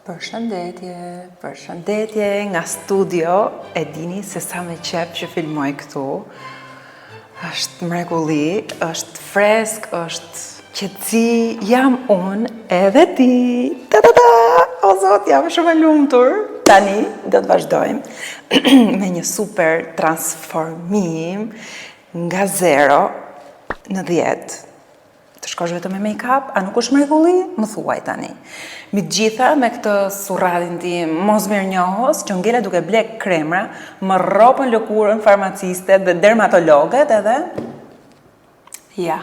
Përshëndetje nga studio, e dini se sa me qep që filmoj këtu. Është mrekulli, është fresk, është qetësi, jam unë edhe ti. Ta-ta-ta! O zot, jam shumë e lumtur. Tani do të vazhdojmë me një super transformim nga 0 në 10. Të shkosh vetëm me make-up, a nuk është mrekulli? Më thuaj tani. Mi të gjitha me këtë surradin tim mos mirënjohës që ngele duke blek kremra, më ropën lëkurën farmaciste dhe dermatologet edhe... Ja.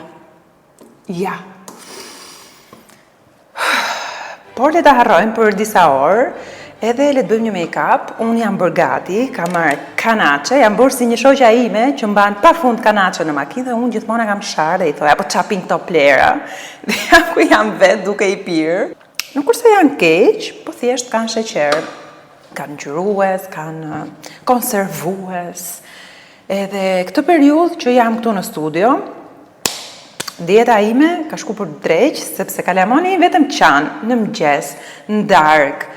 Por le ta harrojmë për disa orë, edhe le të bëjmë një make-up. Unë jam bërë gati, kam marrë kanache, jam bërë si një shoqja ime që mban pa fund kanache në makinë dhe unë gjithmonë kam sharë dhe i thoj, apo çapin këto plera. Dhe ja ku jam vetë duke i pirë. Nuk kurse janë keq, po thjesht kanë sheqer, kanë ngjyrues, kanë konservues. Edhe këtë periudhë që jam këtu në studio, dieta ime ka shku për dreq, sepse kalamoni vetëm qanë, në mëngjes, në darkë.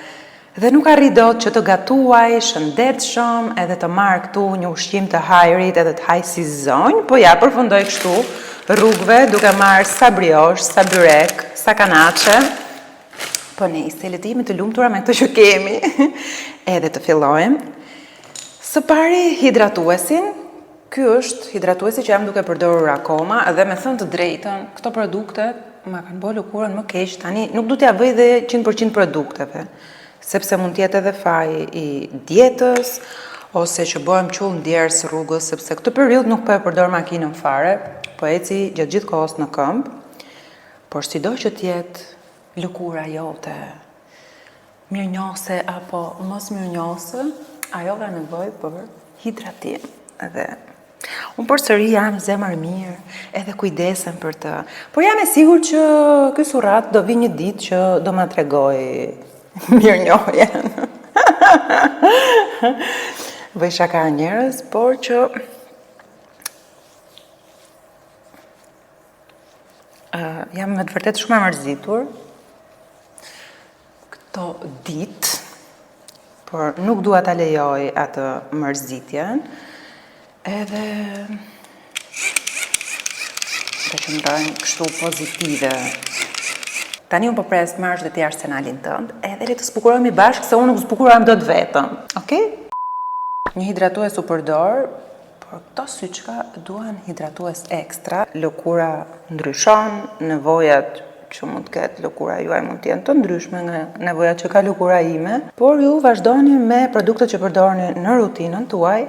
Dhe nuk arri dot që të gatuaj, shëndetshëm, edhe të marrë këtu një ushqim të hajrit edhe të haj si zonjë, po ja, përfundoj kështu rrugëve duke marrë sa brioche, sa byrek, sa kanache. Po ne, le të jemi të lumtura me këtë që kemi. Edhe të fillojmë. Së pari hidratuesin. Ky është hidratuesi që jam duke përdorur akoma, edhe me thënë të drejtën, këto produkte ma kanë bërë lëkurën më keq. Tani nuk du t'ja vëj dhe 100% produkteve, sepse mund t'jetë edhe faj i dietës, ose që bëhem qull ndjerës rrugës, sepse këtë periudhë nuk po e përdor makinën fare, po eci gjatë gjithë kohës në këmbë, por sido që t'jetë lëkura jote, mirënjohëse apo mos mirënjohëse, ajo ka nevojë për hidratim. Edhe unë përsëri jam zemër mirë, edhe kujdesem për të. Por jam e sigurt që ky surrat do vi një ditë që do ma tregoj mirënjohjen. Bëj shaka njerëz, por që jam me të vërtet shumë e mërzitur këto ditë, por nuk dua ta lejoj atë mërzitjen, edhe të qëndrojnë kështu pozitive. Tani unë po pres marrësh dhe ti arsenalin tënd, edhe le të zbukurojmë bashkë se unë nuk zbukurojmë dot vetëm. Okej? Një hidratues u përdor, por këto syçka duan hidratues ekstra. Lëkura ndryshon, nevojat që mund të ketë lëkura juaj mund të jenë të ndryshme nga nevojat që ka lëkura ime, por ju vazhdoni me produktet që përdorni në rutinën tuaj,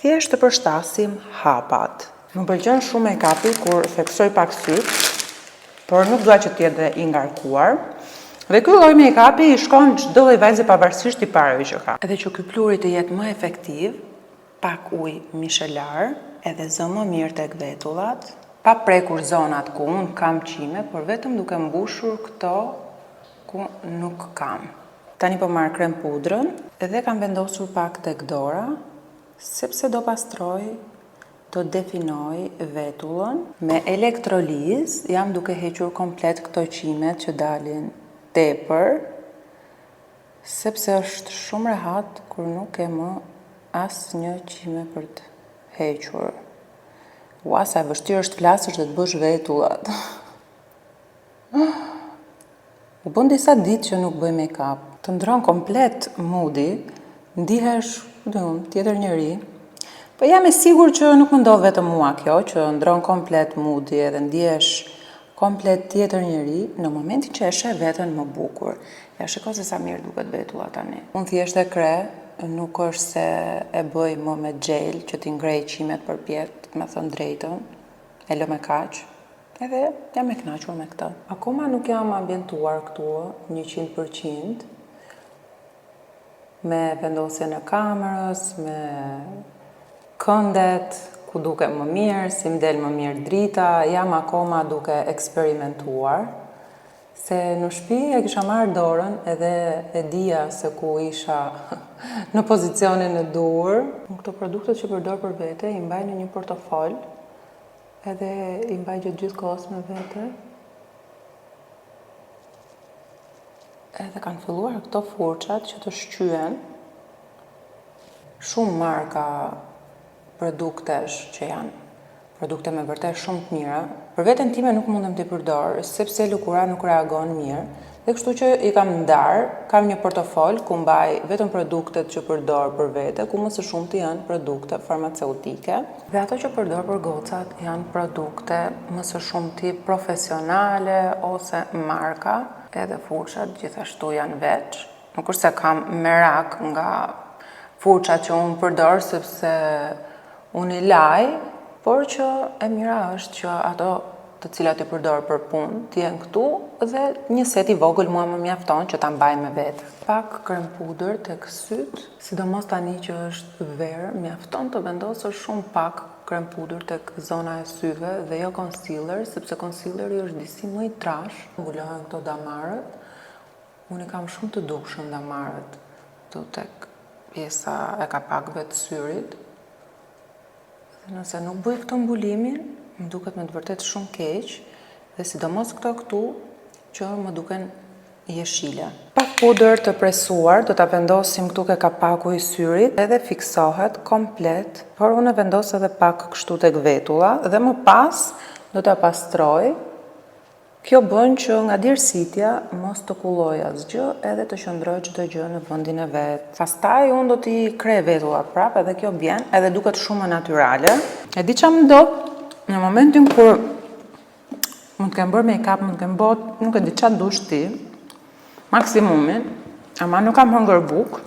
thjesht të përshtasim hapat. Më pëlqen shumë make-upi kur theksoj pak syt, por nuk dua që të jetë i ngarkuar. Dhe ky lloj make-upi i shkon çdo lloj vajze pavarësisht tipareve që ka. Edhe që ky pluri të jetë më efektiv, pak ujë mishelar, edhe zë më mirë tek vetullat, pa prekur zonat ku unë kam qime, por vetëm duke mbushur këto ku nuk kam. Tani po marr krem pudrën, edhe kam vendosur pak tek dora, sepse do pastroj, do definoj vetullën. Me elektroliz jam duke hequr komplet këto qimet që dalin tepër, sepse është shumë rehat kur nuk ke më asnjë qime për të hequr. Ua, sa e vështirë është flasësh dhe të bësh vetullat. U bën disa ditë që nuk bëj make-up. Të ndron komplet moodi, ndihesh, tjetër njëri. Po jam e sigurt që nuk më ndodh vetëm mua kjo, që ndron komplet moodi edhe ndihesh komplet tjetër njëri në momentin që e sheh veten më bukur. Ja shiko se sa mirë duket vetulla tani. Unë thjesht e kre, nuk është se e bëj më me gel që t'i ngrej qimet për pjetë, me thënë drejtën, e lë me kaq, edhe jam e kënaqur me këtë. Akoma nuk jam ambientuar këtu 100%, me vendosjen e kamerës, me këndet, ku duke më mirë, si m'del më mirë drita, jam akoma duke eksperimentuar, se në shtëpi e kisha marrë dorën edhe e dija se ku isha në pozicionin e dur. Këto produktet që përdor për vete i mbaj në një portofol, edhe i mbaj gjithë kohës me vete. Edhe kanë filluar këto furçat që të shqyen shumë marka produktesh që janë produkte me vërtet shumë të mira. Për veten time nuk mundem t'i përdor, sepse lëkura nuk reagon mirë. Dhe kështu që i kam ndarë, kam një portofol ku mbaj vetëm produktet që përdor për vete, ku më së shumti janë produkte farmaceutike. Dhe ato që përdor për gocat janë produkte më së shumti profesionale ose marka, edhe furçat gjithashtu janë veç. Nuk është se kam merak nga furçat që unë përdor sepse unë i laj, por që e mira është që ato të cilat i përdor për punë t'jenë këtu dhe një set i vogël mua më mjafton që ta mbaj me vete. Pak krem pudër tek syt, sidomos tani që është verë, mjafton të vendosësh shumë pak krem pudër tek zona e syve dhe jo concealer, sepse concealeri është disi më i trash. Mbulohen këto damarët. Unë i kam shumë të dukshëm damarët këtu tek pjesa e kapakëve të syrit. Dhe nëse nuk bëj këtë mbulimin, më duket me të vërtet shumë keq, dhe sidomos këtu që më duken jeshile. Pak pudër të presuar, do ta vendosim këtu ke kapaku i syrit, edhe fiksohet komplet, por unë vendos edhe pak kështu tek vetulla dhe më pas do ta pastroj. Kjo bën që nga djersitja mos të kulloj asgjë edhe të qëndroj çdo gjë në vendin e vet. Pastaj unë do t'i krej vetullat prapë edhe kjo bjen edhe duket shumë natyrale. E di çfarë më do në momentin kur mund të kem bërë make-up, mund të kem bërë, nuk e di çfarë dush ti, maksimumin, ama nuk kam hëngër bukë,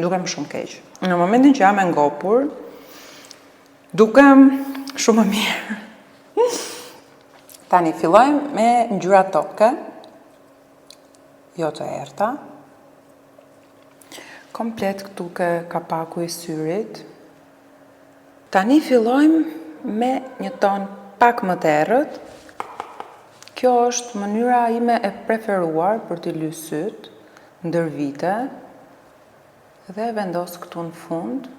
dukem shumë keq. Në momentin që jam e ngopur, dukem shumë më mirë. Tani fillojmë me ngjyra toke, jo të errta. Komplet këtu ke kapaku i syrit. Tani fillojmë me një ton pak më të errët. Kjo është mënyra ime e preferuar për t'i lyer syt ndër vite. Dhe vendos këtu në fund,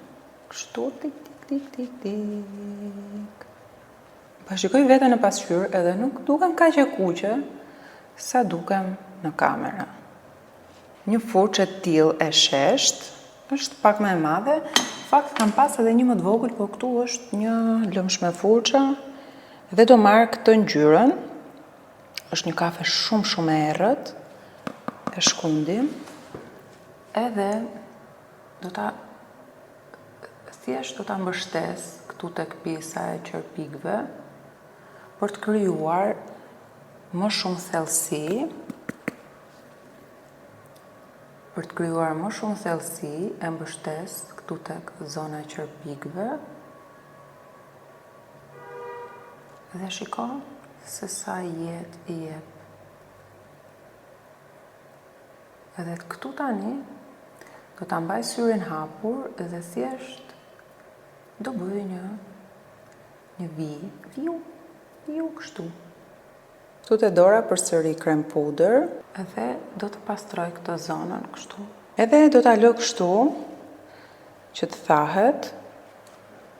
kështu tik tik tik tik tik. Shikoj veten në pasqyrë edhe nuk dukem kaq e kuqe sa dukem në kamera. Një furçë e tillë e sheshtë është pak më e madhe. Në fakt kam pas edhe një më të vogël, por këtu është një lëmshme furça dhe do marr këtë ngjyrën. Është një kafe shumë e errët e shkundim. Edhe thjesht do ta mbështes këtu tek pjesa e qerpikëve për të krijuar më shumë thellësi. Për të krijuar më shumë thellësi, e mbështes këtu tek zona e qerpikëve. Dhe shiko se sa jetë i jep. Edhe këtu tani do ta mbaj syrin hapur dhe thjesht do bëj një viu kështu. Këtu te dora përsëri krem pudër edhe do të pastroj këtë zonën kështu. Edhe do ta lë kështu që të thahet,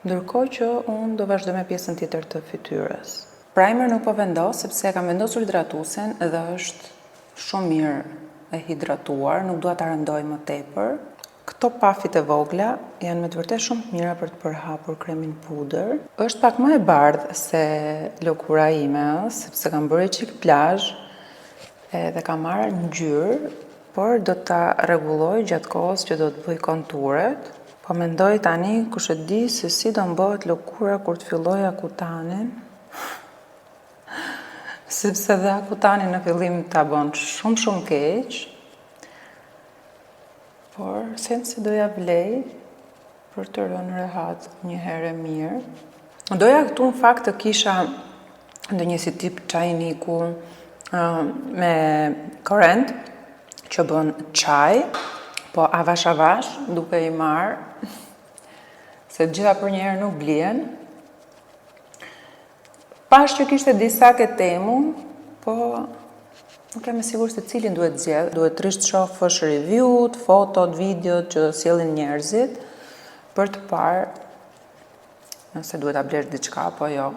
ndërkohë që unë do vazhdoj me pjesën tjetër të fytyrës. Primer nuk po vendos sepse kam vendosur hidratuesen dhe është shumë mirë e hidratuar, nuk dua ta rëndoj më tepër. Këto pafit e vogla janë me të vërtet shumë të mira për të përhapur kremin pudër. Është pak më e bardhë se lëkura ime, sepse kam bërë çik plazh dhe kam marrë ngjyrë, por do ta rregulloj gjatë kohës që do të bëj konturet. Po mendoj tani kush e di se si do mbohet lëkura kur të filloj akutanin. Sepse dhe akutani në fillim ta bën shumë keq. Por, se doja vlej për të rënë rehat një herë mirë. Doja këtu në fakt të kisha ndonjë si tip çajniku me korrent që bën çaj, po avash duke i marr, se gjitha për një herë nuk blihen. Pash që kishte disa ke temu, po nuk jam e sigurt se cilin duhet zgjedh. Duhet rrisht shohësh review-t, fotot, videot që sjellin njerëzit për të parë nëse duhet ta blesh diçka apo jo.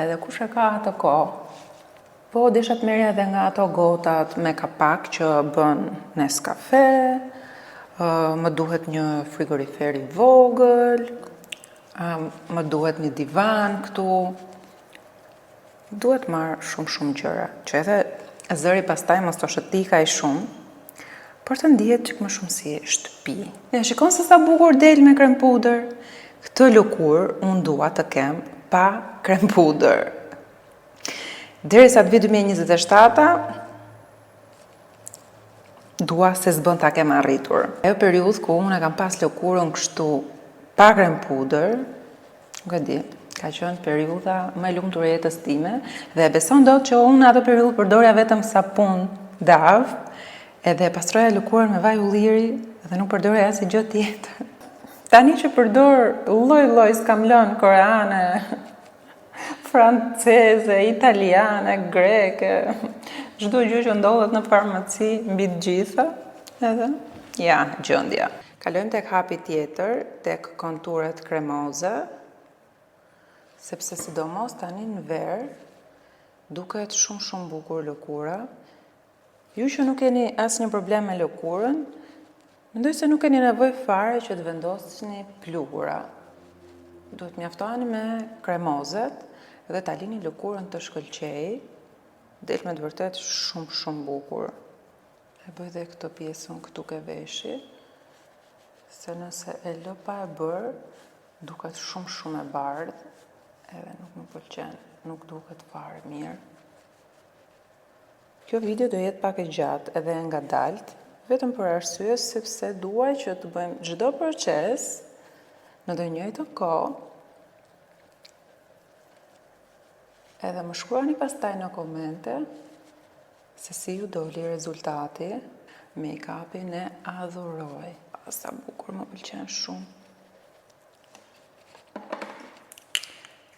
Edhe kush e ka atë kohë Po, desha të merja edhe nga ato gotat me kapak që bën Nescafe, më duhet një frigorifer i vogël, më duhet një divan këtu, duhet marrë shumë gjëra, që edhe zëri pastaj mos të shëtika i shumë, por të ndihet që më shumë si shtëpi. Ja, shikon se sa bukur del me krem puder. Këtë lëkurë unë dua të kem pa krem puder. Derisa të vi 2027, dua se s'bën ta kem arritur. Ajo periudhë ku unë kam pas lëkurën kështu pa krem puder, nuk e di, ka qenë periudha më e lumtur e jetës time dhe beson dot që unë ato periudhë përdorja vetëm sapun davë, edhe pastroja lëkurën me vaj ulliri dhe nuk përdorja asnjë gjë tjetër. Tani që përdor lloj s'kam lënë koreane, franceze, italiane, greke, çdo gjë që ndodhet në farmaci mbi të gjitha, edhe ja, gjendja. Kalojmë tek hapi tjetër, tek konturet kremoze, sepse sidomos tani në verë duket shumë bukur lëkura. Ju që nuk keni asnjë problem me lëkurën, mendoj se nuk keni nevojë fare që të vendosni pluhura. Duhet mjaftoheni me kremozet dhe ta lini lëkurën të shkëlqej, del me të vërtet shumë bukur. E bëj dhe këtë pjesën këtu ke veshi, se nëse e lë pa e bërë, duket shumë e bardhë, edhe nuk më pëlqen, nuk duket fare mirë. Kjo video do jetë pak e gjatë edhe e ngadalt, vetëm për arsye sepse duaj që të bëjmë çdo proces në të njëjtën kohë. Edhe më shkruani pastaj në komente se si ju doli rezultati. Make-upin e adhuroj. Sa bukur, më pëlqen shumë.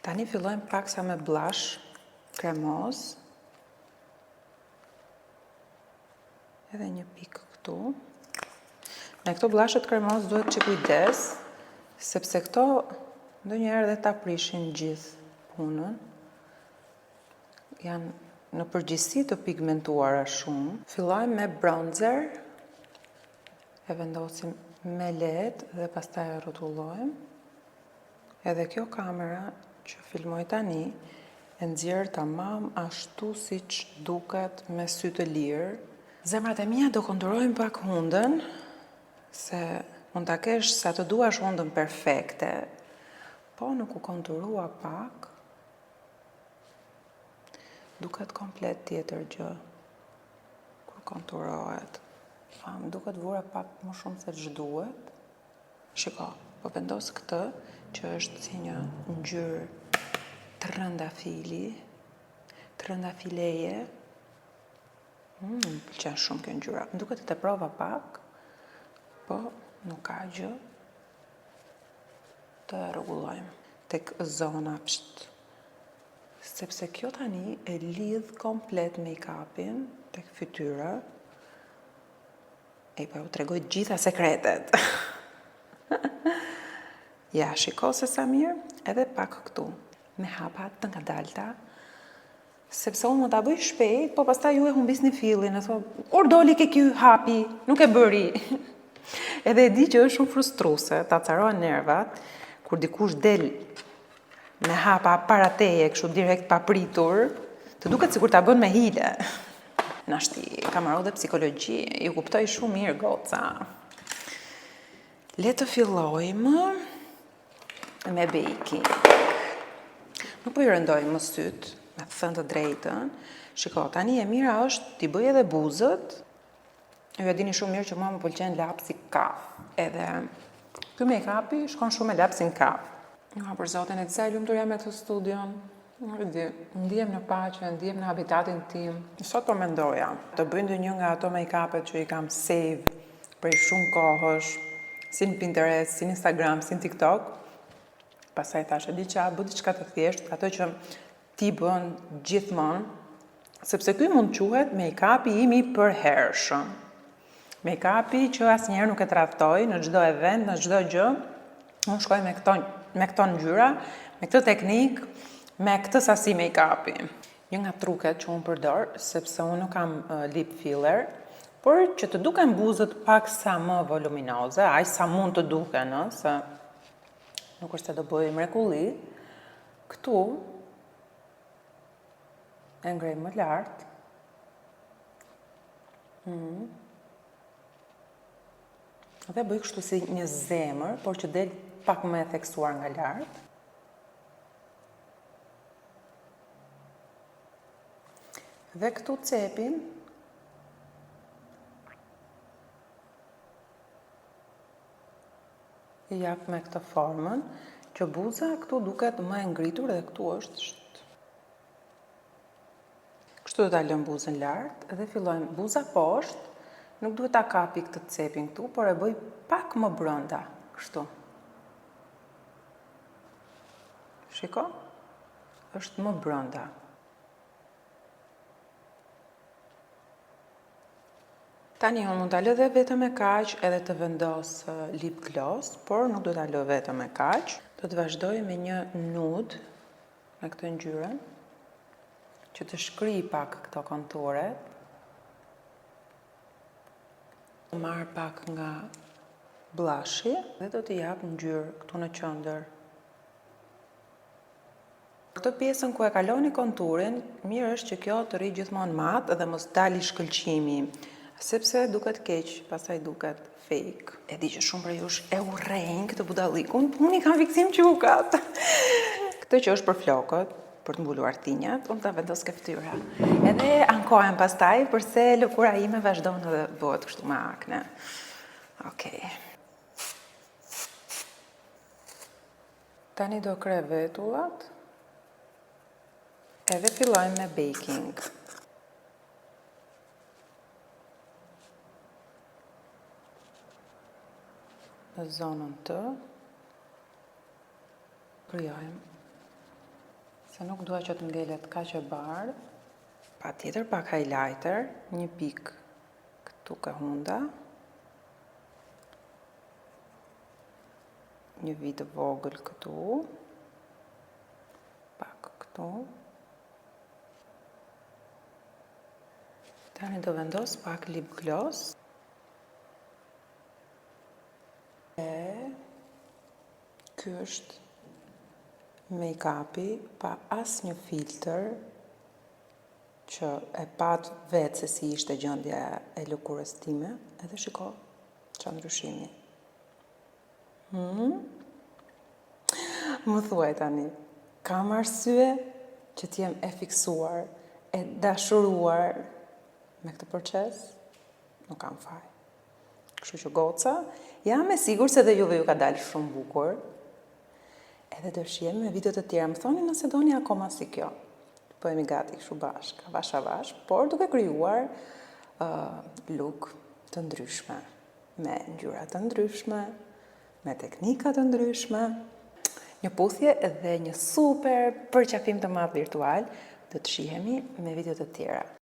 Tani fillojmë paksa me blush kremoz. Edhe një pikë këtu. Me këto blushet kremoz duhet që kujdes, sepse këto ndonjëherë dhe ta prishin gjithë punën. Janë në përgjithësi të pigmentuara shumë. Fillojmë me bronzer, e vendosim me lehtë dhe pastaj e rrotullojmë. Edhe kjo kamera që filmoj tani e nxjerr tamam ashtu siç duket me sy të lirë. Zemrat e mia do konturojnë pak hundën, se mund ta kesh sa të duash hundën perfekte, po nuk u konturua pak, duket komplet tjetër gjë kur konturohet. Më duket vura pak më shumë se ç'duhet. Shiko, po vendos këtë që është si një ngjyrë trëndafileje. Më pëlqen shumë kjo ngjyra. Më duket të prova pak, po nuk ka gjë. Të rregullojmë tek zona psht. Sepse kjo tani e lidh komplet make-upin tek fytyra. E po u tregoj gjitha sekretet. Ja, shiko se sa mirë, edhe pak këtu, me hapa të ngadalta. Sepse unë më ta bëj shpejt, po pastaj ju e humbisni fillin, e thua, kur doli ke ky hapi, nuk e bëri. Edhe e di që është shumë frustruese, ta carohen nervat, kur dikush del me hapa para teje, kështu direkt pa pritur, të duket sikur ta bën me hile. Nashti, kam marrë dhe psikologji, ju kuptoj shumë mirë goca. Le të fillojmë me baking. Nuk po i rëndoj më syt, me të thënë të drejtën. Shiko, tani e mira është t'i bëj edhe buzët. Ju e dini shumë mirë që mua më pëlqen lapsi kaf. Edhe ky make-upi shkon shumë me lapsin kaf. Për zotin e disa e lumtur jam me këtë studion. Nuk e di, ndihem në paqe, ndihem në habitatin tim. Sot po mendoja të bëj ndonjë nga ato make-upet që i kam save prej shumë kohësh, si në Pinterest, si në Instagram, si në TikTok. Pastaj thashë, di qa, bëj diçka të thjeshtë, ato që ti bën gjithmonë, sepse ky mund quhet make-upi im i përhershëm. Make-upi që asnjëherë nuk e tradhtoj në çdo event, në çdo gjë. Unë shkoj me këto ngjyra, me këtë teknik, me këtë sasi make-upi. Një nga truket që unë përdor, sepse unë nuk kam lip filler, por që të duken buzët pak sa më voluminoze, aq sa mund të duken, se nuk është se do bëj mrekulli, këtu e ngrej më lart. Dhe bëj kështu si një zemër, por që del pak më e theksuar nga lart. Dhe këtu cepin i jap me këtë formën, që buza këtu duket më e ngritur dhe këtu është kështu do ta lëm buzën lart dhe fillojmë buza poshtë, nuk duhet ta kapi këtë cepin këtu, por e bëj pak më brenda, kështu. Shiko? Është më brenda. Tani unë mund ta lë dhe vetëm e kaq edhe të vendos lip gloss, por nuk do ta lë vetëm e kaq. Do të vazhdoj me një nude me këtë ngjyrën, që të shkrij pak këto konturet. Marr pak nga blushi dhe do t'i jap ngjyrë këtu në qendër. Këtë pjesën ku e kaloni konturin, mirë është që kjo të rri gjithmonë matë dhe mos dali shkëlqimi, sepse duket keq, pastaj duket fake. E di që shumë për jush e urrejnë këtë budallikun, po unë i kam fiksim qukat. Këtë që është për flokët, për të mbuluar thinjat, unë ta vendos ke fytyra. Edhe ankohem pastaj, përse lëkura ime vazhdon edhe bëhet kështu me akne. Okej. Tani do kre vetullat. Edhe fillojmë me baking. Në zonën të krijojmë, se nuk dua që të ngelet kaq e bardhë. Patjetër pak highlighter, një pikë këtu ka hunda, një vit vogël këtu, pak këtu. Tani do vendos pak lip gloss. Ky është make-upi pa asnjë filter, që e pat vetë se si ishte gjendja e lëkurës time, edhe shiko çfarë ndryshimi. Më thuaj tani, kam arsye që t'jem e fiksuar, e dashuruar me këtë proces? Nuk kam faj. Kështu që goca, jam e sigur se dhe juve ju ka dalë shumë bukur. Edhe do shihem me video të tjera. Më thoni nëse doni akoma si kjo. Po jemi gati kështu bashkë, avash avash, por duke krijuar look të ndryshme, me ngjyra të ndryshme, me teknika të ndryshme, një puthje dhe një super përqafim të madh virtual. Do të shihemi me video të tjera.